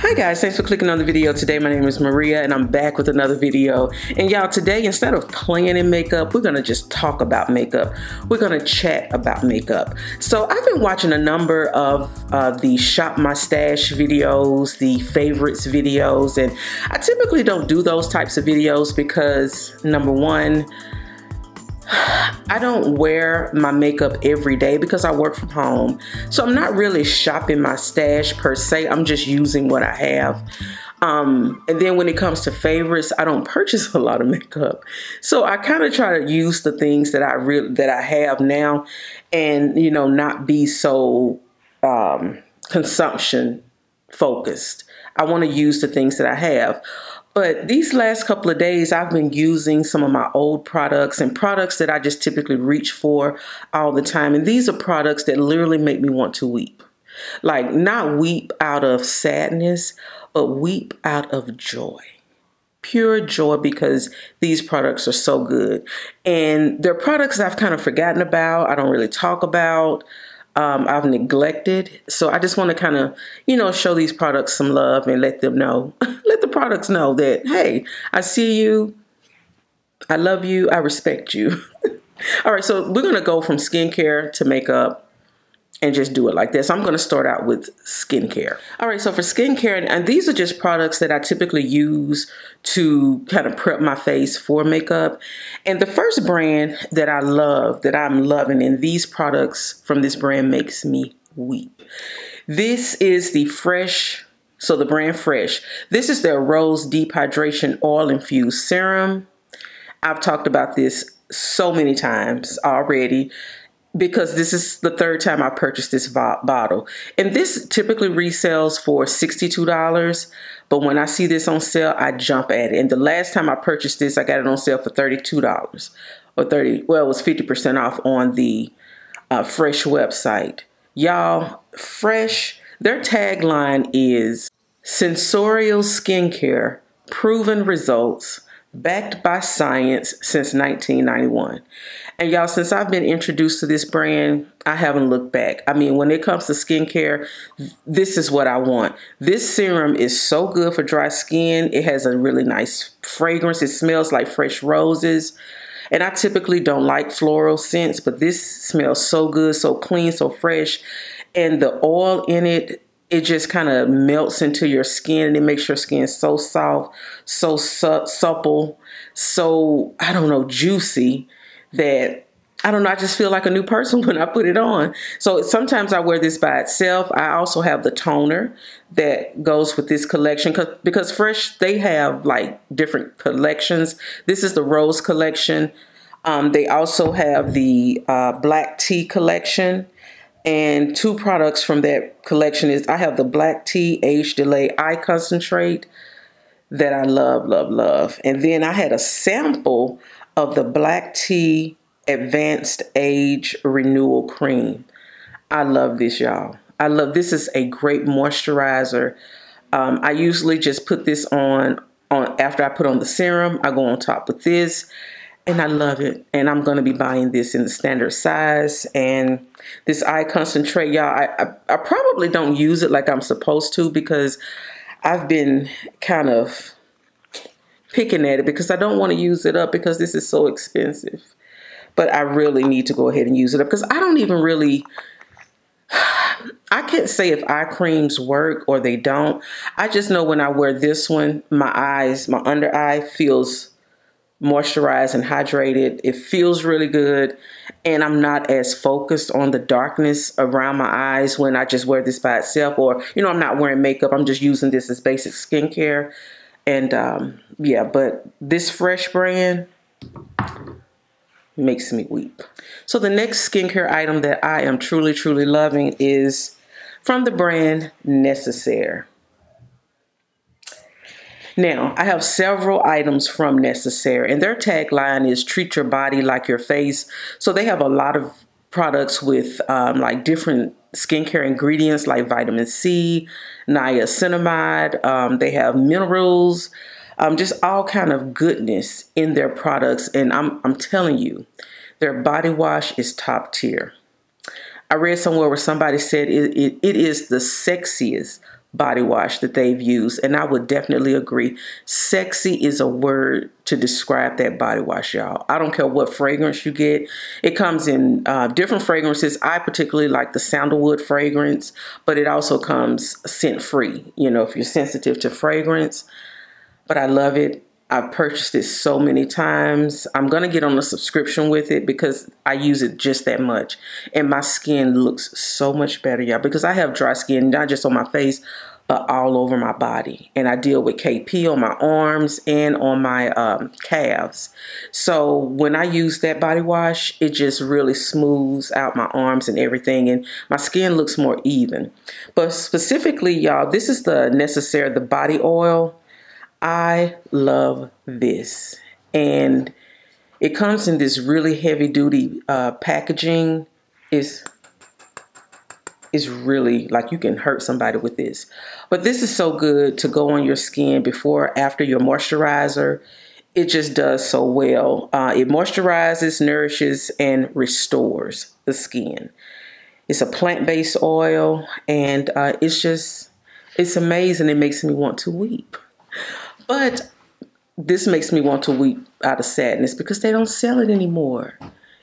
Hi guys, thanks for clicking on the video today. My name is Maria and I'm back with another video. And y'all, today instead of playing in makeup, we're gonna just talk about makeup. We're gonna chat about makeup. So I've been watching a number of the Shop My Stash videos, the favorites videos, and I typically don't do those types of videos because number one, I don't wear my makeup every day because I work from home. So I'm not really shopping my stash per se. I'm just using what I have. And then when it comes to favorites, I don't purchase a lot of makeup. So I kind of try to use the things that I have now and, you know, not be so consumption focused. I want to use the things that I have. But these last couple of days, I've been using some of my old products and products that I just typically reach for all the time. And these are products that literally make me want to weep. Like, not weep out of sadness, but weep out of joy. Pure joy, because these products are so good. And they're products I've kind of forgotten about. I don't really talk about. I've neglected. So I just want to kind of, you know, show these products some love and let them know, let the products know that, hey, I see you, I love you, I respect you. All right, so we're going to go from skincare to makeup and just do it like this. I'm going to start out with skincare. All right, so for skincare, and these are just products that I typically use to kind of prep my face for makeup. And the first brand that I love, that I'm loving, and these products from this brand makes me weep. This is the Fresh, so the brand Fresh. This is their Rose Deep Hydration Oil Infused Serum. I've talked about this so many times already, because this is the third time I purchased this bottle. And this typically resells for $62, but when I see this on sale, I jump at it. And the last time I purchased this, I got it on sale for $32 or well, it was 50% off on the Fresh website. Y'all, Fresh, their tagline is sensorial skincare, proven results, backed by science since 1991. And y'all, since I've been introduced to this brand, I haven't looked back. I mean, when it comes to skincare, this is what I want. This serum is so good for dry skin. It has a really nice fragrance. It smells like fresh roses. And I typically don't like floral scents, but this smells so good, so clean, so fresh. And the oil in it, it just kind of melts into your skin and it makes your skin so soft, so supple, so, I don't know, juicy that, I don't know, I just feel like a new person when I put it on. So sometimes I wear this by itself. I also have the toner that goes with this collection because Fresh, they have like different collections. This is the Rose collection. They also have the Black Tea collection. And two products from that collection is, I have the Black Tea Age Delay Eye Concentrate that I love, love, love. And then I had a sample of the Black Tea Advanced Age Renewal Cream. I love this, y'all. I love this. Is a great moisturizer. I usually just put this on after I put on the serum. I go on top with this. And I love it. And I'm going to be buying this in the standard size. And this eye concentrate, y'all, I probably don't use it like I'm supposed to because I've been kind of picking at it because I don't want to use it up because this is so expensive. But I really need to go ahead and use it up because I don't even really, I can't say if eye creams work or they don't. I just know when I wear this one, my eyes, my under eye feels moisturized and hydrated. It feels really good, and I'm not as focused on the darkness around my eyes when I just wear this by itself, or, you know, I'm not wearing makeup. I'm just using this as basic skincare. And yeah, but this Fresh brand makes me weep. So the next skincare item that I am truly, truly loving is from the brand Necessaire. Now, I have several items from Necessaire, and their tagline is treat your body like your face. So they have a lot of products with like different skincare ingredients like vitamin C, niacinamide. They have minerals, just all kind of goodness in their products. And I'm telling you, their body wash is top tier. I read somewhere where somebody said it is the sexiest body wash that they've used, and I would definitely agree. Sexy is a word to describe that body wash, y'all. I don't care what fragrance you get. It comes in different fragrances. I particularly like the sandalwood fragrance, but it also comes scent-free, you know, if you're sensitive to fragrance. But I love it. I've purchased it so many times. I'm going to get on a subscription with it because I use it just that much. And my skin looks so much better, y'all, because I have dry skin, not just on my face, but all over my body. And I deal with KP on my arms and on my calves. So when I use that body wash, it just really smooths out my arms and everything. And my skin looks more even. But specifically, y'all, this is the Necessaire, the body oil. I love this, and it comes in this really heavy duty packaging. It's really like you can hurt somebody with this, but this is so good to go on your skin before, after your moisturizer. It just does so well. It moisturizes, nourishes, and restores the skin. It's a plant-based oil, and it's amazing. It makes me want to weep. But this makes me want to weep out of sadness because they don't sell it anymore.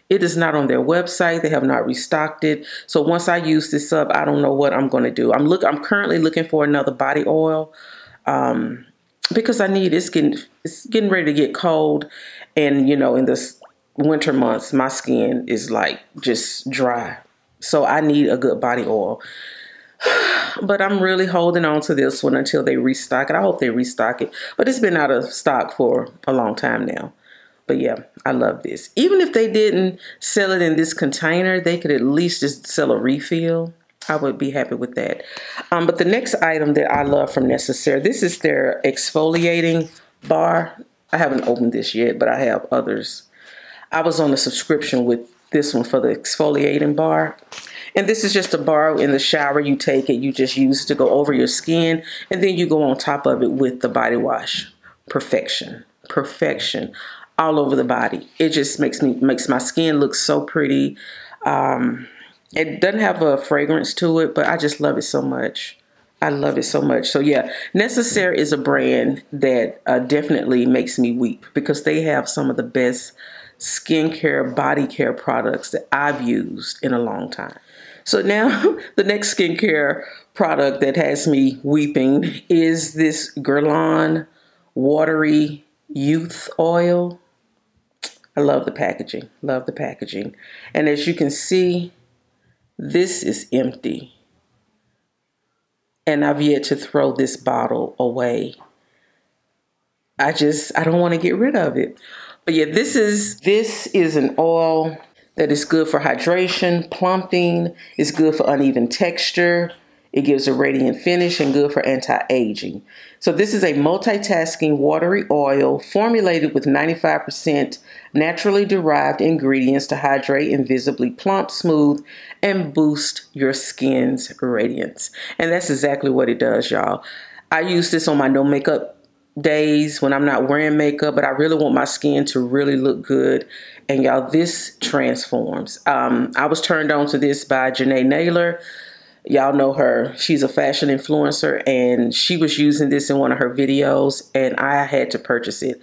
It is not on their website. They have not restocked it. So once I use this up, I don't know what I'm going to do. I'm currently looking for another body oil because I need it's getting ready to get cold, and you know, in the winter months, my skin is like just dry. So I need a good body oil. But I'm really holding on to this one until they restock it. I hope they restock it. But it's been out of stock for a long time now. But yeah, I love this. Even if they didn't sell it in this container, they could at least just sell a refill. I would be happy with that. But the next item that I love from Necessaire, this is their exfoliating bar. I haven't opened this yet, but I have others. I was on a subscription with this one for the exfoliating bar. And this is just a bar in the shower. You take it, you just use it to go over your skin, and then you go on top of it with the body wash. Perfection. Perfection. All over the body. It just makes my skin look so pretty. It doesn't have a fragrance to it, but I just love it so much. I love it so much. So yeah, Necessaire is a brand that definitely makes me weep because they have some of the best skincare, body care products that I've used in a long time. So now the next skincare product that has me weeping is this Guerlain Watery Youth Oil. I love the packaging. Love the packaging. And as you can see, this is empty. And I've yet to throw this bottle away. I don't want to get rid of it. But yeah, this is an oil that is good for hydration, plumping. It's good for uneven texture. It gives a radiant finish and good for anti-aging. So this is a multitasking watery oil formulated with 95% naturally derived ingredients to hydrate and visibly plump, smooth, and boost your skin's radiance. And that's exactly what it does, y'all. I use this on my no makeup days when I'm not wearing makeup, but I really want my skin to really look good. And y'all, this transforms. I was turned on to this by Janae Naylor. Y'all know her. She's a fashion influencer, and she was using this in one of her videos, and I had to purchase it.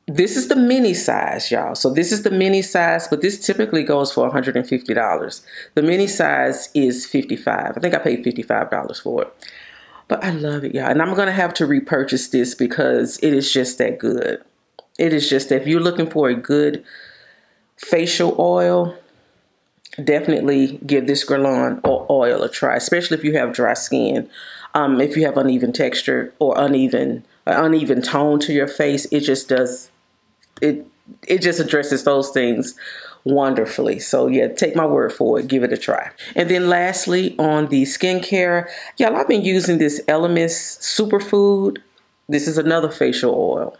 This is the mini size, y'all. So this is the mini size, but this typically goes for $150. The mini size is $55. I think I paid $55 for it. But I love it, y'all. And I'm going to have to repurchase this because it is just that good. It is just that if you're looking for a good facial oil, definitely give this Guerlain oil a try, especially if you have dry skin. If you have uneven texture or uneven tone to your face, it just does, it just addresses those things wonderfully. So yeah, take my word for it. Give it a try. And then lastly, on the skincare, y'all, I've been using this Elemis Superfood. This is another facial oil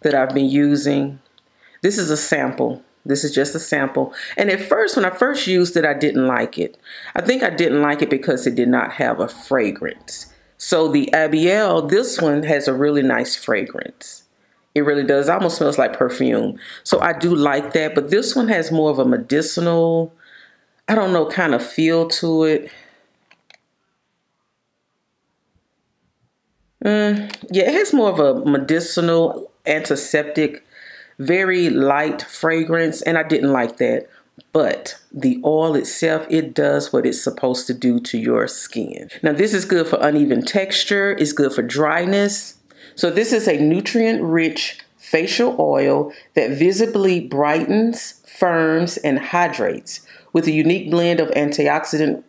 that I've been using. This is a sample. This is just a sample. And at first, when I first used it, I didn't like it. I think I didn't like it because it did not have a fragrance. So the Abiel, this one has a really nice fragrance. It really does. It almost smells like perfume. So I do like that. But this one has more of a medicinal, I don't know, kind of feel to it. Yeah, it has more of a medicinal, antiseptic, very light fragrance, and I didn't like that. But the oil itself, it does what it's supposed to do to your skin. Now, this is good for uneven texture. It's good for dryness. So this is a nutrient-rich facial oil that visibly brightens, firms, and hydrates with a unique blend of antioxidant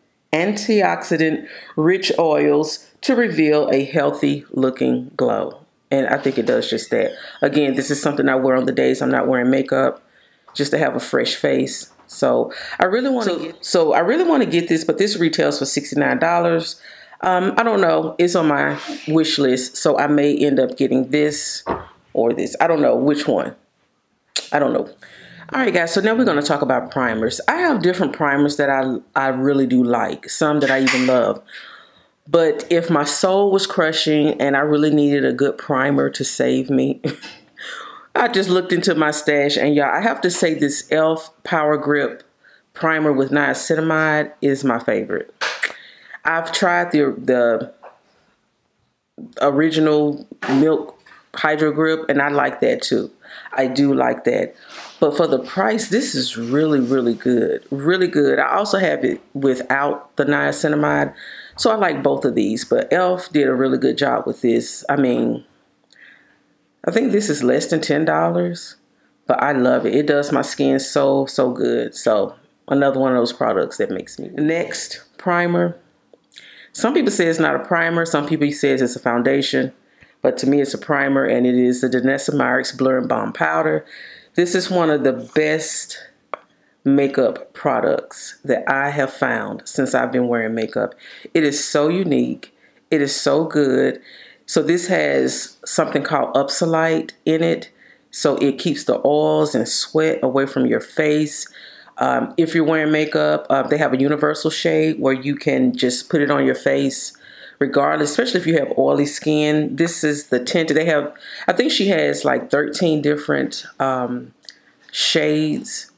rich oils to reveal a healthy looking glow. And I think it does just that. Again, this is something I wear on the days I'm not wearing makeup, just to have a fresh face. So I really want to get this, but this retails for $69. I don't know. It's on my wish list, so I may end up getting this or this. I don't know which one. I don't know. All right, guys, so now we're going to talk about primers. I have different primers that I really do like, some that I even love. But if my soul was crushing and I really needed a good primer to save me, I just looked into my stash, and y'all, I have to say this e.l.f. Power Grip primer with niacinamide is my favorite. I've tried the original Milk Hydro Grip, and I like that too. I do like that. But for the price, this is really, really good. Really good. I also have it without the niacinamide. So I like both of these. But e.l.f. did a really good job with this. I mean, I think this is less than $10. But I love it. It does my skin so, so good. So another one of those products that makes me. Next, primer. Some people say it's not a primer. Some people say it's a foundation. But to me, it's a primer. And it is the Danessa Myricks Blur and Balm Powder. This is one of the best makeup products that I have found since I've been wearing makeup. It is so unique. It is so good. So this has something called Upsolite in it. So it keeps the oils and sweat away from your face. If you're wearing makeup, they have a universal shade where you can just put it on your face regardless, especially if you have oily skin. This is the tinted. They have, I think she has like 13 different shades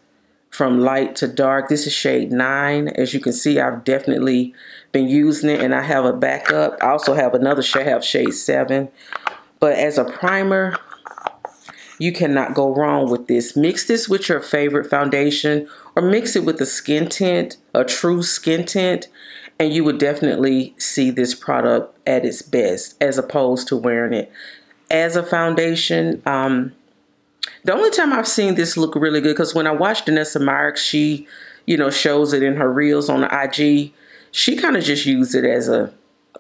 from light to dark. This is shade 9. As you can see, I've definitely been using it, and I have a backup. I also have another shade, I have shade 7. But as a primer, you cannot go wrong with this. Mix this with your favorite foundation, or mix it with a skin tint, a true skin tint, and you would definitely see this product at its best as opposed to wearing it as a foundation. The only time I've seen this look really good, because when I watched Danessa Myricks, she, shows it in her reels on the IG. She kind of just used it as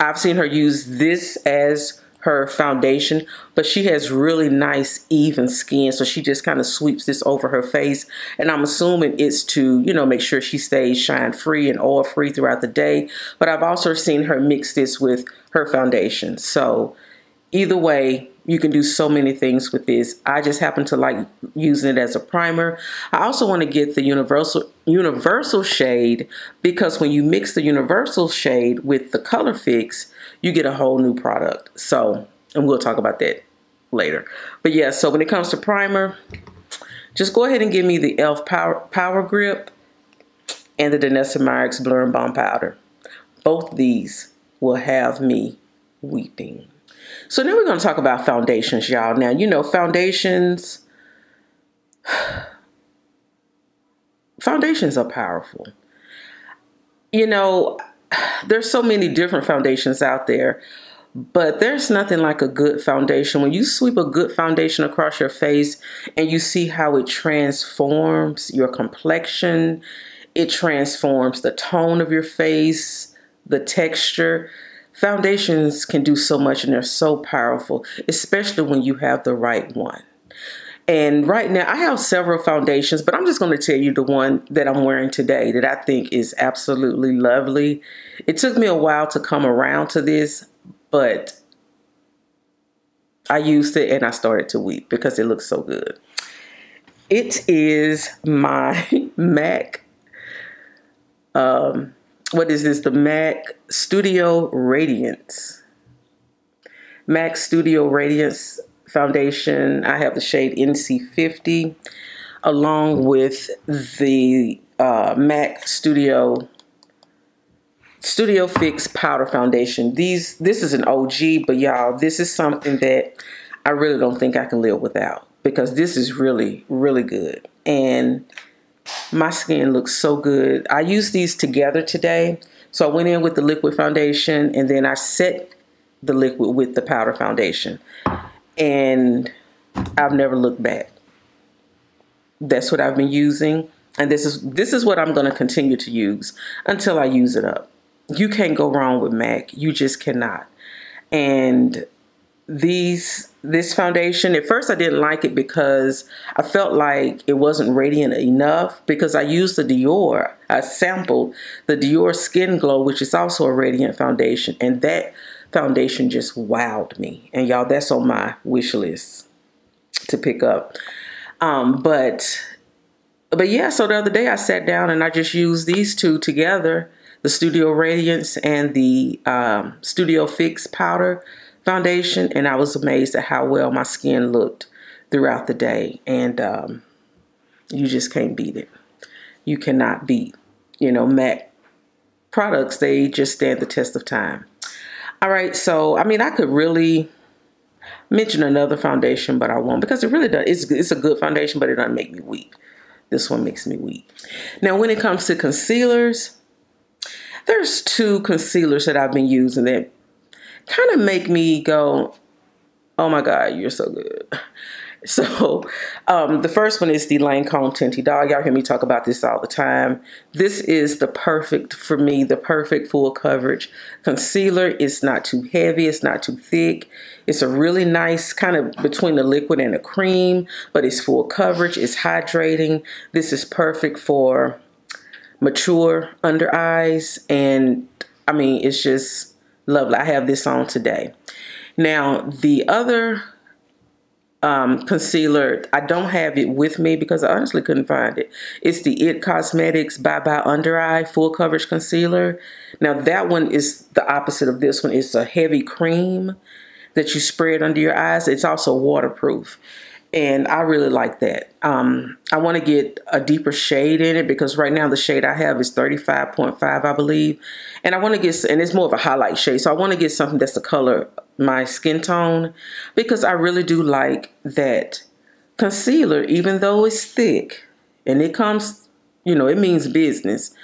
I've seen her use this as her foundation, but she has really nice even skin, so she just kind of sweeps this over her face, and I'm assuming it's to make sure she stays shine free and oil free throughout the day. But I've also seen her mix this with her foundation, so either way, you can do so many things with this. I just happen to like using it as a primer. I also want to get the universal shade, because when you mix the universal shade with the Color Fix, you get a whole new product. So, and we'll talk about that later. But yeah, so when it comes to primer, just go ahead and give me the e.l.f. Power Grip and the Danessa Myricks Blur and Balm Powder. Both these will have me weeping. So now we're going to talk about foundations, y'all. Now, foundations are powerful. There's so many different foundations out there, but there's nothing like a good foundation. When you sweep a good foundation across your face and you see how it transforms your complexion, it transforms the tone of your face, the texture. Foundations can do so much, and they're so powerful, especially when you have the right one. And right now, I have several foundations, but I'm just going to tell you the one that I'm wearing today that I think is absolutely lovely. It took me a while to come around to this, but I used it and I started to weep because it looks so good. It is my MAC, what is this? The MAC Studio Radiance. MAC Studio Radiance foundation. I have the shade NC50 along with the MAC Studio Studio Fix Powder Foundation. This is an OG, but y'all, this is something that I really don't think I can live without, because this is really, really good. And my skin looks so good. I used these together today. So I went in with the liquid foundation, and then I set the liquid with the powder foundation. And I've never looked back. That's what I've been using. And this is what I'm going to continue to use until I use it up. You can't go wrong with MAC. You just cannot. And this foundation, at first I didn't like it because I felt like it wasn't radiant enough, because I used the Dior. I sampled the Dior Skin Glow, which is also a radiant foundation. And that foundation just wowed me. And y'all, that's on my wish list to pick up. But yeah, so the other day I sat down and I just used these two together, the Studio Radiance and the Studio Fix Powder Foundation, and I was amazed at how well my skin looked throughout the day. And you just can't beat it. You cannot beat, MAC products. They just stand the test of time. All right, so I mean, I could really mention another foundation, but I won't, because it really does. It's a good foundation, but it doesn't make me weak. This one makes me weak. Now, when it comes to concealers, there's two concealers that I've been using that kind of make me go, oh my God, you're so good. So the first one is the Lancome Tinty Dog. Y'all hear me talk about this all the time. This is the perfect, for me, the perfect full coverage concealer. It's not too heavy. It's not too thick. It's a really nice kind of between the liquid and the cream, but it's full coverage. It's hydrating. This is perfect for mature under eyes. And I mean, it's just lovely. I have this on today. Now, the other concealer, I don't have it with me because I honestly couldn't find it. It's the It Cosmetics Bye Bye Under Eye Full Coverage Concealer. Now, that one is the opposite of this one. It's a heavy cream that you spread under your eyes. It's also waterproof, and I really like that. I want to get a deeper shade in it, because right now the shade I have is 35.5, I believe. And I want to get, and it's more of a highlight shade, so I want to get something that's the color my skin tone, because I really do like that concealer, even though it's thick and it comes, it means business,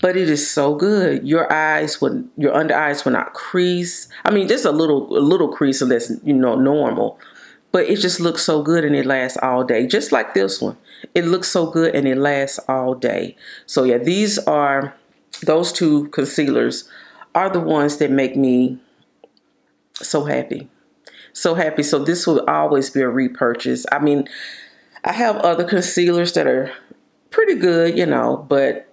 but it is so good. Your under eyes will not crease. I mean, just a little crease, so that's, normal, but it just looks so good and it lasts all day. Just like this one, it looks so good and it lasts all day. So yeah, those two concealers are the ones that make me so happy. So happy. So this will always be a repurchase. I mean, I have other concealers that are pretty good, but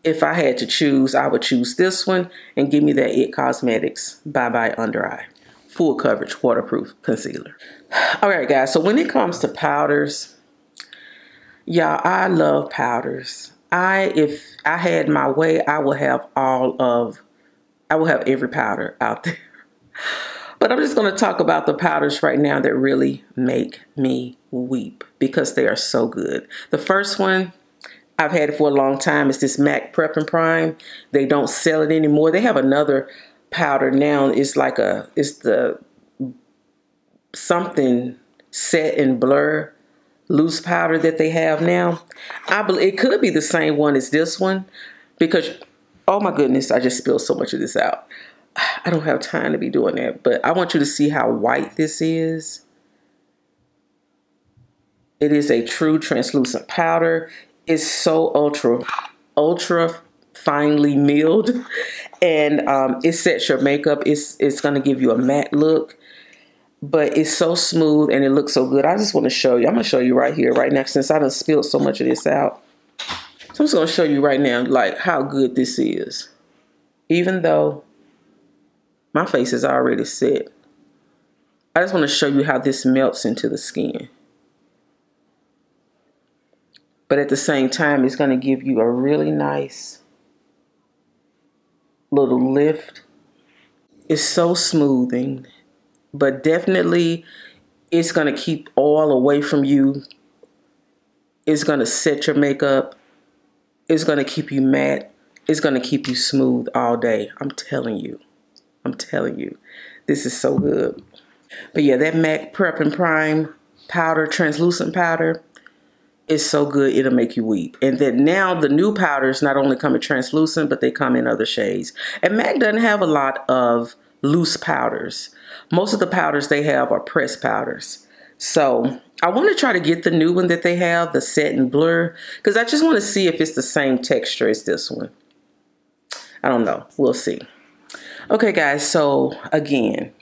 if I had to choose, I would choose this one and give me that It Cosmetics Bye Bye Under Eye Full Coverage Waterproof Concealer. All right, guys. So when it comes to powders, y'all, I love powders. If I had my way, I would have every powder out there. But I'm just going to talk about the powders right now that really make me weep, because they are so good. The first one, I've had it for a long time. It's this MAC Prep and Prime. They don't sell it anymore. They have another powder now. It's the something set and blur loose powder that they have now. I believe it could be the same one as this one, because, oh my goodness, I just spilled so much of this out. I don't have time to be doing that, but I want you to see how white this is. It is a true translucent powder. It's so ultra finely milled, and it sets your makeup. It's going to give you a matte look, but it's so smooth and it looks so good. I just want to show you. I'm going to show you right here, right now, since I done spilled so much of this out. So I'm just going to show you right now, like, how good this is. Even though my face is already set, I just want to show you how this melts into the skin. But at the same time, it's going to give you a really nice little lift. It's so smoothing, but definitely it's going to keep oil away from you. It's going to set your makeup. It's going to keep you matte. It's going to keep you smooth all day. I'm telling you. I'm telling you. This is so good. But yeah, that MAC Prep and Prime powder, translucent powder, is so good it'll make you weep. And then now the new powders not only come in translucent, but they come in other shades. And MAC doesn't have a lot of loose powders. Most of the powders they have are pressed powders. So I want to try to get the new one that they have, the Set and Blur, because I just want to see if it's the same texture as this one. I don't know. We'll see. Okay, guys. So again,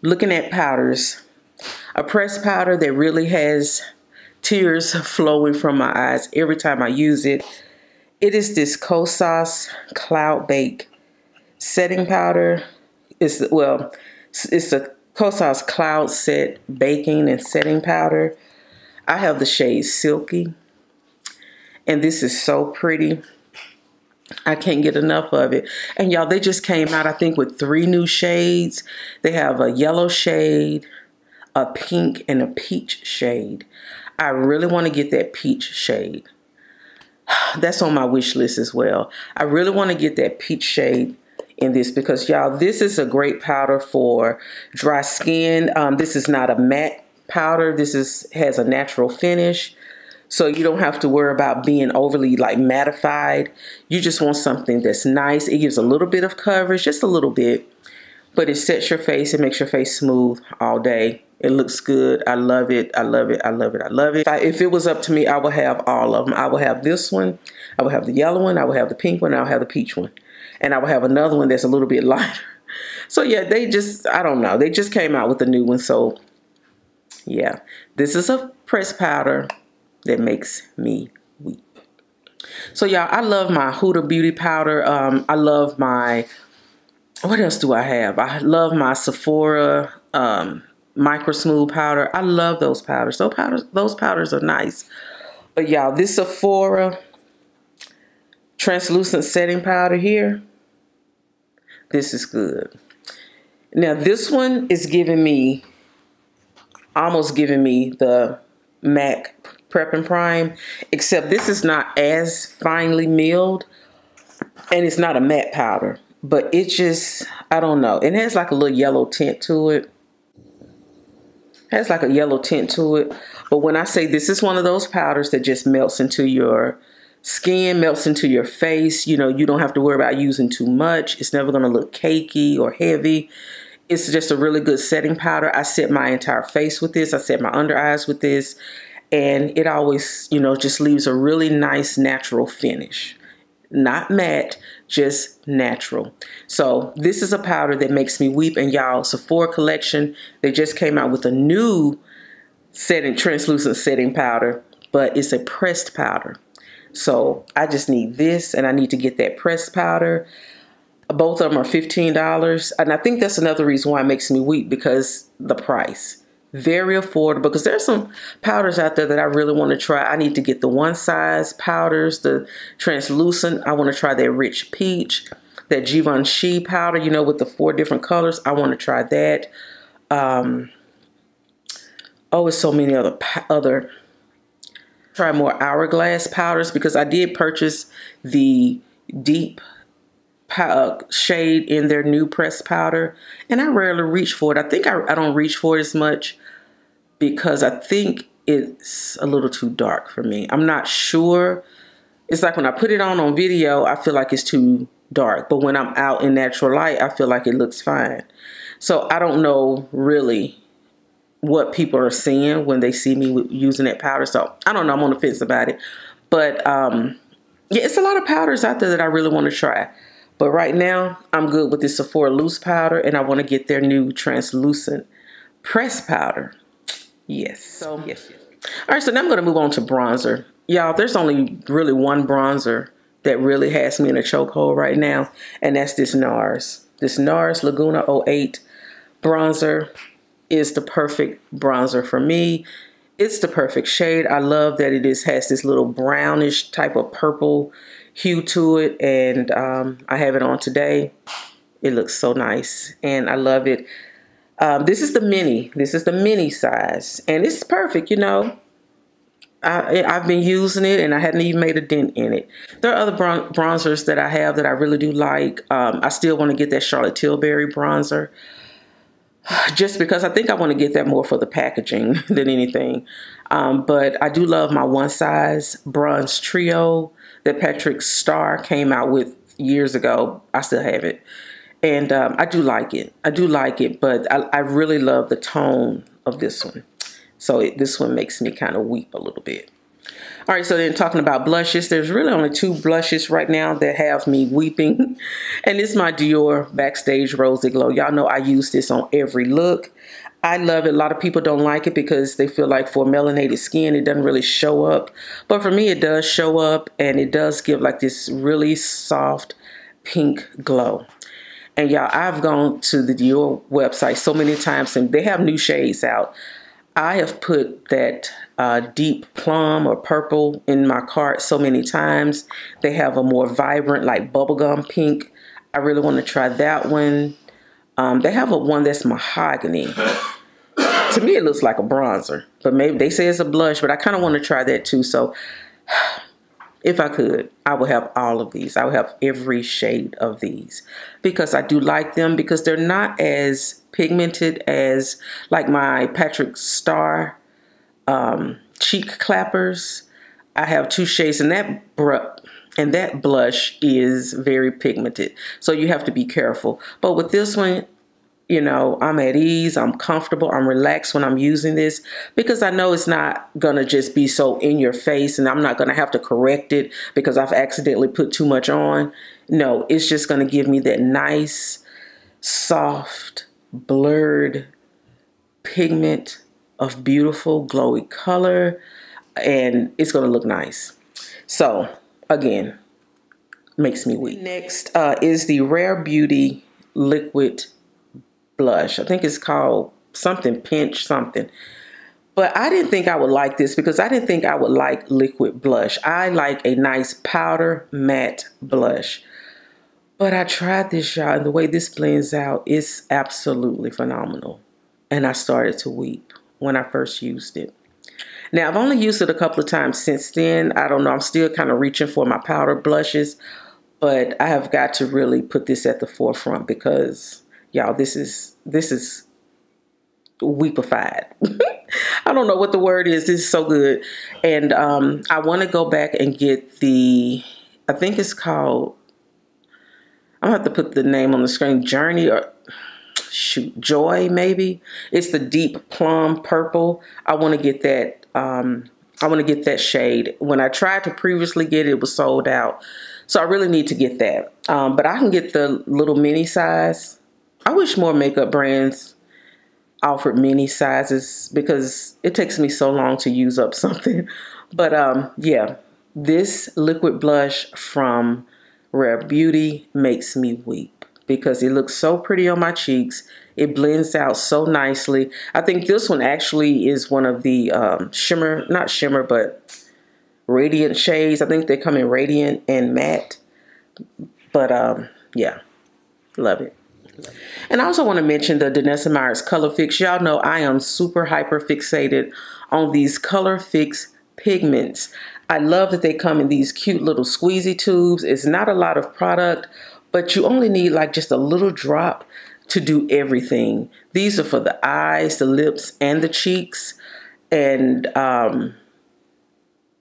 looking at powders, a pressed powder that really has tears flowing from my eyes every time I use it. It is this Kosas Cloud Bake setting powder. It's a Kosas Cloud Set Baking and Setting Powder. I have the shade Silky, and this is so pretty. I can't get enough of it. And y'all, they just came out, I think, with 3 new shades. They have a yellow shade, a pink, and a peach shade. I really want to get that peach shade. That's on my wish list as well. I really want to get that peach shade in this because, y'all, this is a great powder for dry skin. This is not a matte powder. This has a natural finish. So you don't have to worry about being overly like mattified. You just want something that's nice. It gives a little bit of coverage, just a little bit. But it sets your face and makes your face smooth all day. It looks good. I love it. I love it. I love it. I love it. If it was up to me, I would have all of them. I would have this one. I would have the yellow one. I would have the pink one. I would have the peach one. And I would have another one that's a little bit lighter. So yeah, they just, I don't know. They just came out with a new one. So yeah, this is a pressed powder that makes me weep. So y'all, I love my Huda Beauty powder. I love my, what else do I have? I love my Sephora Micro Smooth powder. I love those powders. Those powders are nice. But y'all, this Sephora translucent setting powder here, this is good. Now this one is almost giving me the MAC Prep and Prime, except this is not as finely milled and it's not a matte powder, but it just, I don't know. It has like a little yellow tint to it. Has like a yellow tint to it. But when I say this is one of those powders that just melts into your skin, melts into your face, you know, you don't have to worry about using too much. It's never going to look cakey or heavy. It's just a really good setting powder. I set my entire face with this. I set my under eyes with this. And it always, you know, just leaves a really nice natural finish. Not matte, just natural. So this is a powder that makes me weep. And y'all, Sephora collection, they just came out with a new translucent setting powder, but it's a pressed powder. So I just need this and I need to get that pressed powder. Both of them are $15. And I think that's another reason why it makes me weep, because the price. Very affordable, because there's some powders out there that I really want to try. I need to get the one size powders, the translucent. I want to try that Rich Peach, that Givenchy powder, you know, with the 4 different colors. I want to try that. Oh, it's so many other try more Hourglass powders, because I did purchase the deep shade in their new pressed powder, and I rarely reach for it. I think I don't reach for it as much because I think it's a little too dark for me. I'm not sure. It's like when I put it on video, I feel like it's too dark, but when I'm out in natural light, I feel like it looks fine. So I don't know really what people are seeing when they see me using that powder. So I don't know. I'm on the fence about it. But yeah, it's a lot of powders out there that I really want to try. But right now, I'm good with this Sephora loose powder, and I want to get their new translucent pressed powder. Yes. So yes. All right, so now I'm going to move on to bronzer. Y'all, there's only really one bronzer that really has me in a chokehold right now, and that's this NARS. This NARS Laguna 08 bronzer is the perfect bronzer for me. It's the perfect shade. I love that it has this little brownish type of purple hue to it, and I have it on today. It looks so nice, and I love it. This is the mini. This is the mini size, and it's perfect, you know. I've been using it and I hadn't even made a dent in it. There are other bronzers that I have that I really do like. I still want to get that Charlotte Tilbury bronzer just because I think I want to get that more for the packaging than anything. But I do love my One Size Bronze Trio that Patrick Starr came out with years ago. I still have it. And I do like it. I do like it, but I really love the tone of this one. So this one makes me kind of weep a little bit. All right, so then talking about blushes, there's really only 2 blushes right now that have me weeping. And it's my Dior Backstage Rosy Glow. Y'all know I use this on every look. I love it. A lot of people don't like it because they feel like for melanated skin, it doesn't really show up. But for me, it does show up, and it does give like this really soft pink glow. And y'all, I've gone to the Dior website so many times, and they have new shades out. I have put that deep plum or purple in my cart so many times. They have a more vibrant, like bubblegum pink. I really want to try that one. They have a one that's mahogany. To me, it looks like a bronzer, but maybe they say it's a blush, but I kind of want to try that too. So if I could, I would have all of these. I would have every shade of these because I do like them because they're not as pigmented as like my Patrick Starr cheek clappers. I have 2 shades and that blush is very pigmented. So you have to be careful. But with this one, you know, I'm at ease, I'm comfortable, I'm relaxed when I'm using this because I know it's not going to just be so in your face and I'm not going to have to correct it because I've accidentally put too much on. No, it's just going to give me that nice, soft, blurred pigment of beautiful, glowy color, and it's going to look nice. So, again, makes me weep. Next is the Rare Beauty Liquid Blush. I think it's called something Pinch something. But I didn't think I would like this because I didn't think I would like liquid blush. I like a nice powder matte blush. But I tried this, y'all, and the way this blends out is absolutely phenomenal. And I started to weep when I first used it. Now, I've only used it a couple of times since then. I don't know. I'm still kind of reaching for my powder blushes. But I have got to really put this at the forefront because, y'all, this is weepified. I don't know what the word is. This is so good. And I want to go back and get the, I think it's called, I'm going to have to put the name on the screen, Journey or shoot, Joy maybe. It's the deep plum purple. I want to get that. I want to get that shade. When I tried to previously get it, it was sold out. So I really need to get that. But I can get the little mini size. I wish more makeup brands offered mini sizes because it takes me so long to use up something. But yeah, this liquid blush from Rare Beauty makes me weep because it looks so pretty on my cheeks. It blends out so nicely. I think this one actually is one of the shimmer, not shimmer, but radiant shades. I think they come in radiant and matte. But yeah, love it. And I also want to mention the Danessa Meyers Color Fix. Y'all know I am super hyper fixated on these Color Fix pigments. I love that they come in these cute little squeezy tubes. It's not a lot of product, but you only need like just a little drop to do everything. These are for the eyes, the lips, and the cheeks. And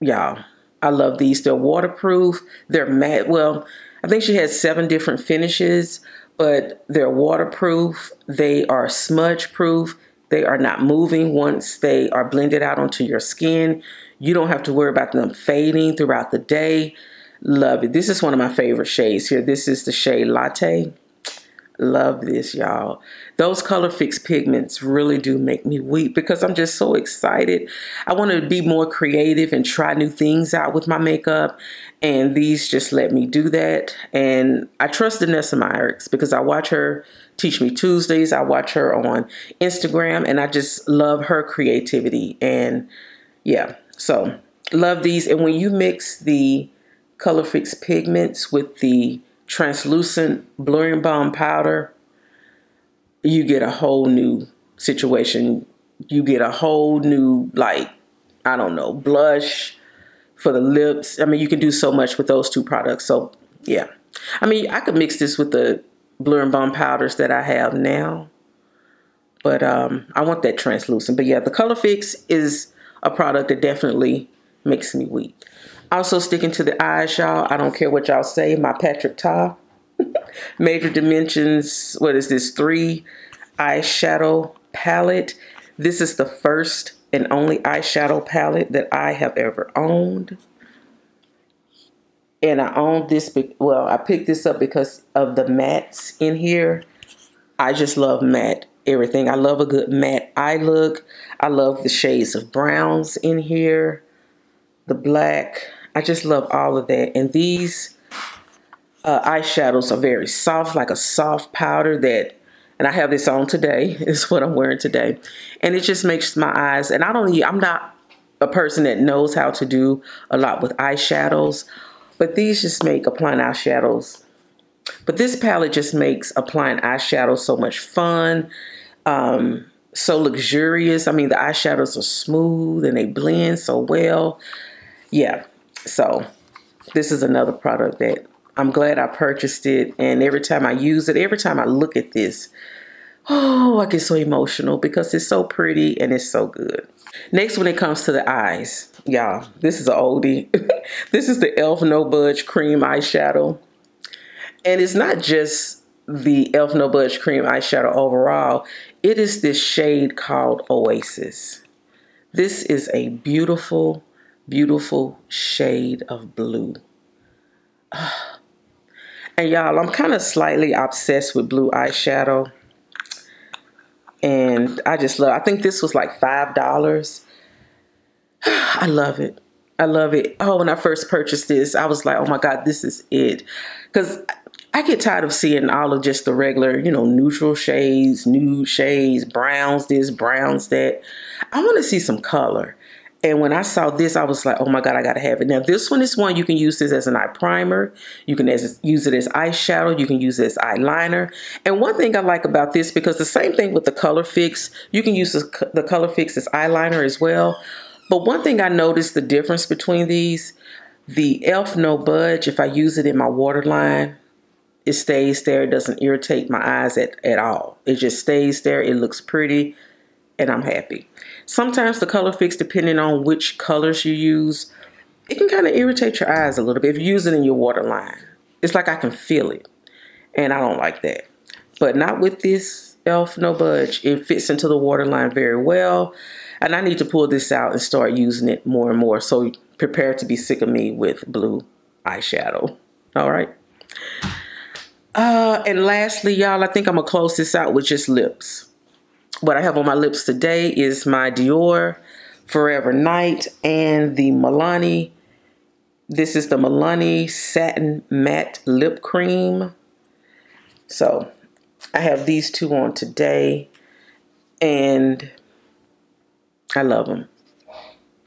y'all, I love these. They're waterproof. They're matte. Well, I think she has 7 different finishes, but they're waterproof. They are smudge proof. They are not moving once they are blended out onto your skin. You don't have to worry about them fading throughout the day. Love it. This is one of my favorite shades here. This is the shade Latte. Love this, y'all. Those Color Fix pigments really do make me weep because I'm just so excited. I want to be more creative and try new things out with my makeup, and these just let me do that. And I trust Danessa Meyers because I watch her Teach Me Tuesdays. I watch her on Instagram, and I just love her creativity. And yeah, so love these. And when you mix the Color Fix pigments with the translucent blurring balm powder, you get a whole new situation. You get a whole new like I don't know, blush for the lips. I mean, you can do so much with those two products. So yeah, I mean, I could mix this with the Blur and Bond powders that I have now, but I want that translucent. But yeah, the Color Fix is a product that definitely makes me weak. Also sticking to the eyes, y'all. I don't care what y'all say. My Patrick Ta Major Dimensions, what is this, 3 eyeshadow palette. This is the first and only eyeshadow palette that I have ever owned. And I owned this, well, I picked this up because of the mattes in here. I just love matte everything. I love a good matte eye look. I love the shades of browns in here, the black. I just love all of that. And these eyeshadows are very soft, like a soft powder that, and I have this on today, is what I'm wearing today. And it just makes my eyes, and I'm not a person that knows how to do a lot with eyeshadows, but these just make applying eyeshadows. But this palette just makes applying eyeshadows so much fun, so luxurious. I mean, the eyeshadows are smooth and they blend so well. Yeah, so this is another product that I'm glad I purchased it. And every time I use it, every time I look at this, oh, I get so emotional because it's so pretty and it's so good. Next, when it comes to the eyes, y'all, this is an oldie. This is the e.l.f. No Budge Cream Eyeshadow. And it's not just the e.l.f. No Budge Cream Eyeshadow overall. It is this shade called Oasis. This is a beautiful, beautiful shade of blue. And y'all, I'm kind of slightly obsessed with blue eyeshadow. And I just love, I think this was like $5. I love it. I love it. Oh, when I first purchased this, I was like, oh my God, this is it. Because I get tired of seeing all of just the regular, you know, neutral shades, nude shades, browns this, browns that. I want to see some color. And when I saw this, I was like, oh my God, I got to have it. Now, this one is one, you can use this as an eye primer. You can use it as eyeshadow. You can use it as eyeliner. And one thing I like about this, because the same thing with the Color Fix, you can use the Color Fix as eyeliner as well. But one thing I noticed the difference between these, the e.l.f. No Budge, if I use it in my waterline, it stays there. It doesn't irritate my eyes at all. It just stays there. It looks pretty. And I'm happy. Sometimes the Color Fix, depending on which colors you use, it can kind of irritate your eyes a little bit if you use it in your waterline. It's like I can feel it, and I don't like that. But not with this e.l.f. No Budge. It fits into the waterline very well, and I need to pull this out and start using it more and more. So prepare to be sick of me with blue eyeshadow. All right. And lastly, y'all, I think I'm going to close this out with just lips. What I have on my lips today is my Dior Forever Night and the Milani. This is the Milani Satin Matte Lip Cream. So I have these two on today and I love them.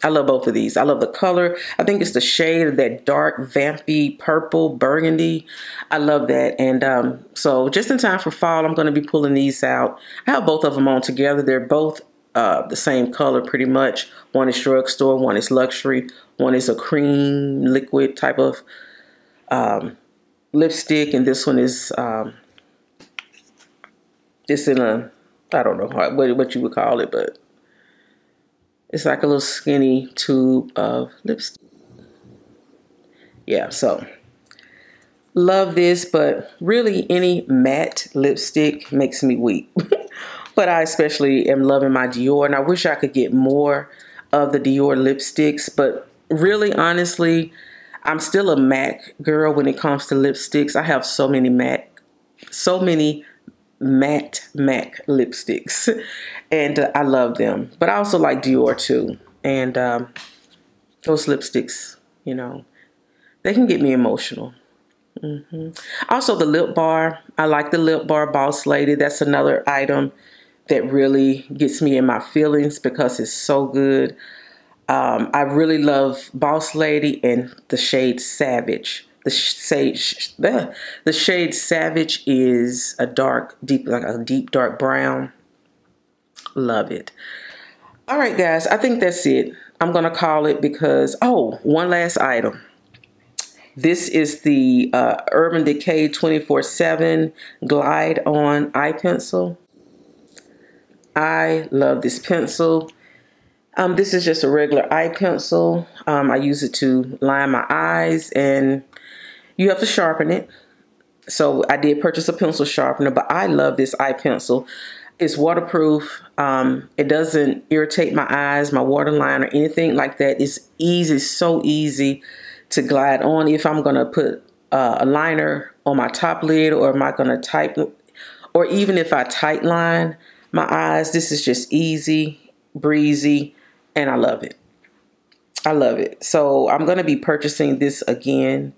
I love both of these. I love the color. I think it's the shade of that dark, vampy, purple, burgundy. I love that. And so just in time for fall, I'm going to be pulling these out. I have both of them on together. They're both the same color pretty much. One is drugstore, one is luxury. One is a cream liquid type of lipstick. And this one is, it's in a, I don't know what you would call it, but it's like a little skinny tube of lipstick. Yeah, so love this, but really any matte lipstick makes me weak. But I especially am loving my Dior, and I wish I could get more of the Dior lipsticks. But really, honestly, I'm still a MAC girl when it comes to lipsticks. I have so many matte MAC lipsticks, and I love them. But I also like Dior too, and those lipsticks, you know, they can get me emotional. Also the lip bar, I like the lip bar Boss Lady. That's another item that really gets me in my feelings because it's so good. I really love Boss Lady and the shade Savage. The shade Savage is a dark, deep, like a deep dark brown. Love it. All right, guys, I think that's it. I'm going to call it because, oh, one last item. This is the Urban Decay 24/7 Glide On Eye Pencil. I love this pencil. This is just a regular eye pencil. I use it to line my eyes, and you have to sharpen it. So I did purchase a pencil sharpener, but I love this eye pencil. It's waterproof. It doesn't irritate my eyes, my waterline, or anything like that. It's easy, so easy to glide on. If I'm gonna put a liner on my top lid, or am I gonna type, or even if I tight line my eyes, this is just easy, breezy, and I love it. I love it. So I'm gonna be purchasing this again.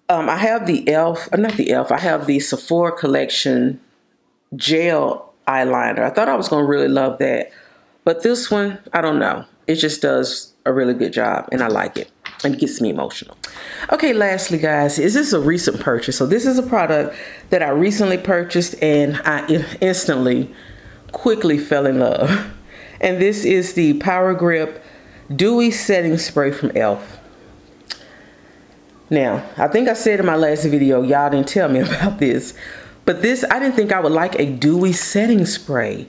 I have the I have the Sephora collection gel eyeliner. I thought I was going to really love that. But this one, I don't know. It just does a really good job, and I like it. And it gets me emotional. Okay, lastly, guys, is this a recent purchase? So this is a product that I recently purchased, and I instantly, quickly fell in love. And this is the Power Grip Dewy Setting Spray from e.l.f. Now, I think I said in my last video, y'all didn't tell me about this, but this, I didn't think I would like a dewy setting spray.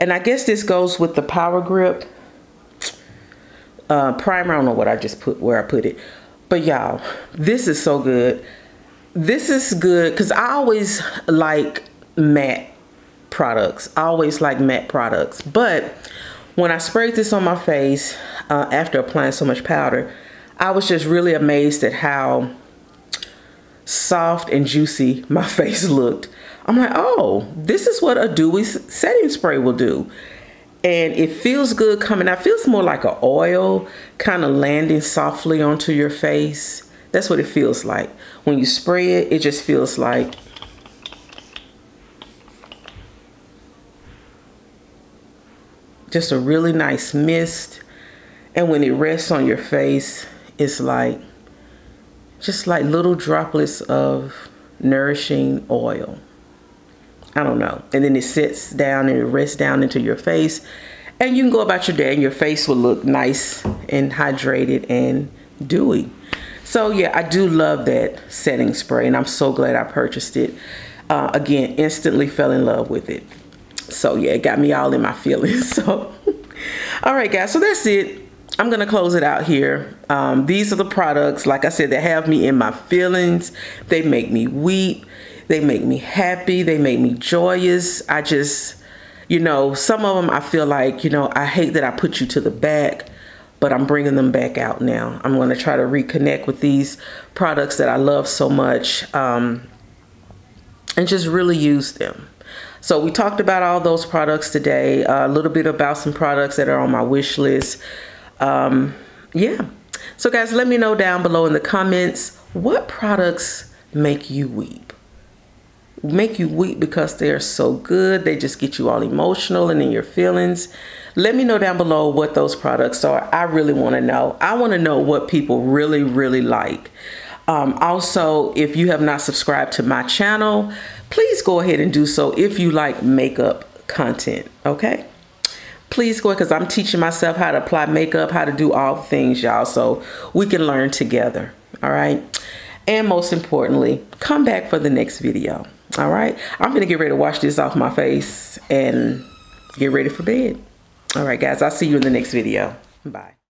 And I guess this goes with the Power Grip primer. I don't know what I just put, where I put it. But y'all, this is so good. This is good because I always like matte products. I always like matte products. But when I sprayed this on my face after applying so much powder, I was just really amazed at how soft and juicy my face looked. I'm like, oh, this is what a dewy setting spray will do. And it feels good coming out. It feels more like an oil kind of landing softly onto your face. That's what it feels like. When you spray it, it just feels like just a really nice mist. And when it rests on your face, it's like, just like little droplets of nourishing oil. I don't know. And then it sits down and it rests down into your face. And you can go about your day and your face will look nice and hydrated and dewy. So yeah, I do love that setting spray. And I'm so glad I purchased it. Again, instantly fell in love with it. So yeah, it got me all in my feelings. So, all right, guys. So that's it. I'm going to close it out here. These are the products, like I said, that have me in my feelings. They make me weep. They make me happy. They make me joyous. I just, you know, some of them I feel like, you know, I hate that I put you to the back, but I'm bringing them back out now. I'm going to try to reconnect with these products that I love so much and just really use them. So we talked about all those products today, a little bit about some products that are on my wish list. Yeah. So guys, let me know down below in the comments, what products make you weep? Make you weep because they are so good. They just get you all emotional and in your feelings. Let me know down below what those products are. I really want to know. I want to know what people really, really like. Also, if you have not subscribed to my channel, please go ahead and do so if you like makeup content, okay? Please go ahead, because I'm teaching myself how to apply makeup, how to do all the things, y'all, so we can learn together, all right? And most importantly, come back for the next video, all right? I'm going to get ready to wash this off my face and get ready for bed. All right, guys, I'll see you in the next video. Bye.